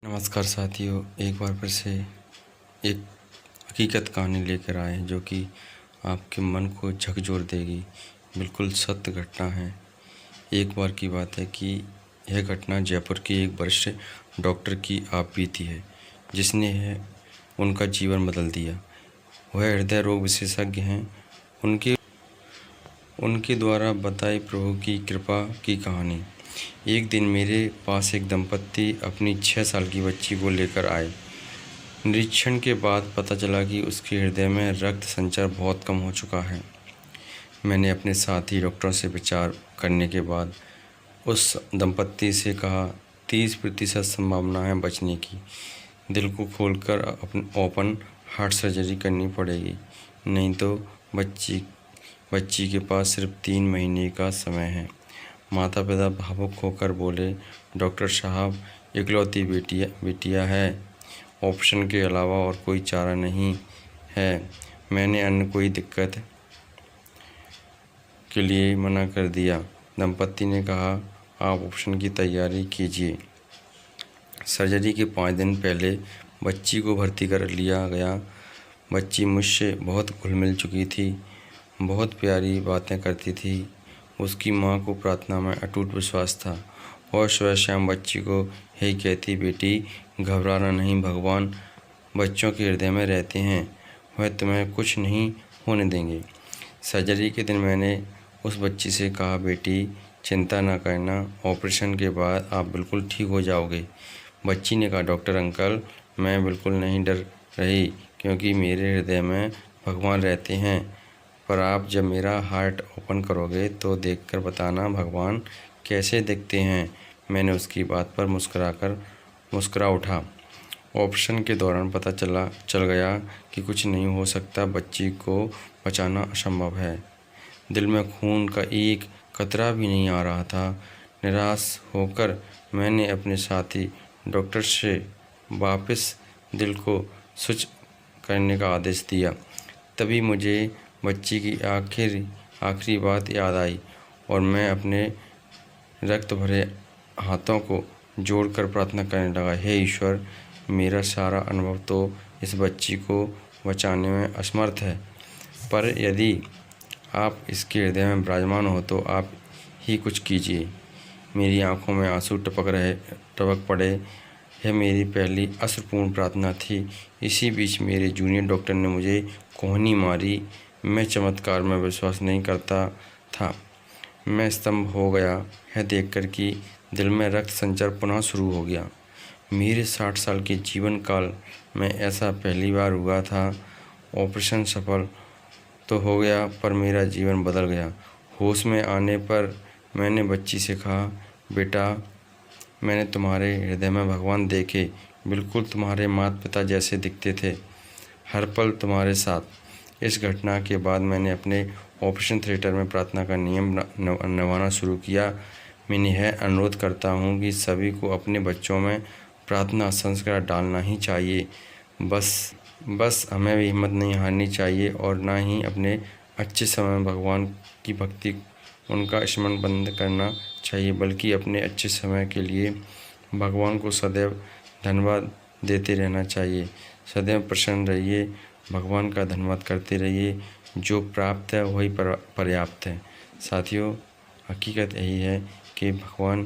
नमस्कार साथियों, एक बार फिर से एक हकीकत कहानी लेकर आए जो कि आपके मन को झकझोर देगी। बिल्कुल सत्य घटना है। एक बार की बात है कि यह घटना जयपुर की एक वरिष्ठ डॉक्टर की आप बीती है, जिसने उनका जीवन बदल दिया। वह हृदय रोग विशेषज्ञ हैं। उनके द्वारा बताई प्रभु की कृपा की कहानी। एक दिन मेरे पास एक दंपत्ति अपनी 6 साल की बच्ची को लेकर आए। निरीक्षण के बाद पता चला कि उसके हृदय में रक्त संचार बहुत कम हो चुका है। मैंने अपने साथी डॉक्टरों से विचार करने के बाद उस दंपत्ति से कहा, 30% संभावना है बचने की। दिल को खोलकर ओपन हार्ट सर्जरी करनी पड़ेगी, नहीं तो बच्ची के पास सिर्फ 3 महीने का समय है। माता पिता भावुक होकर बोले, डॉक्टर साहब, इकलौती बेटिया है, ऑप्शन के अलावा और कोई चारा नहीं है। मैंने अन्य कोई दिक्कत के लिए मना कर दिया। दंपत्ति ने कहा, आप ऑप्शन की तैयारी कीजिए। सर्जरी के 5 दिन पहले बच्ची को भर्ती कर लिया गया। बच्ची मुझसे बहुत घुल मिल चुकी थी, बहुत प्यारी बातें करती थी। उसकी माँ को प्रार्थना में अटूट विश्वास था और सुबह शाम बच्ची को यही कहती, बेटी घबराना नहीं, भगवान बच्चों के हृदय में रहते हैं, वह तुम्हें कुछ नहीं होने देंगे। सर्जरी के दिन मैंने उस बच्ची से कहा, बेटी चिंता न करना, ऑपरेशन के बाद आप बिल्कुल ठीक हो जाओगे। बच्ची ने कहा, डॉक्टर अंकल, मैं बिल्कुल नहीं डर रही, क्योंकि मेरे हृदय में भगवान रहते हैं। पर आप जब मेरा हार्ट ओपन करोगे तो देखकर बताना भगवान कैसे दिखते हैं। मैंने उसकी बात पर मुस्कुरा उठा। ऑपरेशन के दौरान पता चल गया कि कुछ नहीं हो सकता, बच्ची को बचाना असंभव है। दिल में खून का एक कतरा भी नहीं आ रहा था। निराश होकर मैंने अपने साथी डॉक्टर से वापस दिल को स्विच करने का आदेश दिया। तभी मुझे बच्ची की आखिरी बात याद आई और मैं अपने रक्त भरे हाथों को जोड़कर प्रार्थना करने लगा, हे ईश्वर, मेरा सारा अनुभव तो इस बच्ची को बचाने में असमर्थ है, पर यदि आप इसके हृदय में विराजमान हो तो आप ही कुछ कीजिए। मेरी आंखों में आंसू टपक पड़े। यह मेरी पहली अश्रुपूर्ण प्रार्थना थी। इसी बीच मेरे जूनियर डॉक्टर ने मुझे कोहनी मारी। मैं चमत्कार में विश्वास नहीं करता था। मैं स्तंभ हो गया यह देखकर कि दिल में रक्त संचार पुनः शुरू हो गया। मेरे 60 साल के जीवन काल में ऐसा पहली बार हुआ था। ऑपरेशन सफल तो हो गया, पर मेरा जीवन बदल गया। होश में आने पर मैंने बच्ची से कहा, बेटा, मैंने तुम्हारे हृदय में भगवान देखे, बिल्कुल तुम्हारे माता पिता जैसे दिखते थे, हर पल तुम्हारे साथ। इस घटना के बाद मैंने अपने ऑपरेशन थिएटर में प्रार्थना का नियम निभाना शुरू किया। मैं यह अनुरोध करता हूँ कि सभी को अपने बच्चों में प्रार्थना संस्कार डालना ही चाहिए। बस हमें भी हिम्मत नहीं हारनी चाहिए और ना ही अपने अच्छे समय में भगवान की भक्ति, उनका स्मरण बंद करना चाहिए, बल्कि अपने अच्छे समय के लिए भगवान को सदैव धन्यवाद देते रहना चाहिए। सदैव प्रसन्न रहिए, भगवान का धन्यवाद करते रहिए। जो प्राप्त है वही पर्याप्त है। साथियों, हकीकत यही है कि भगवान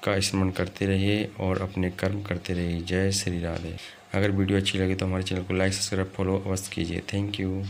का स्मरण करते रहिए और अपने कर्म करते रहिए। जय श्री राधे। अगर वीडियो अच्छी लगे तो हमारे चैनल को लाइक, सब्सक्राइब, फॉलो अवश्य कीजिए। Thank you.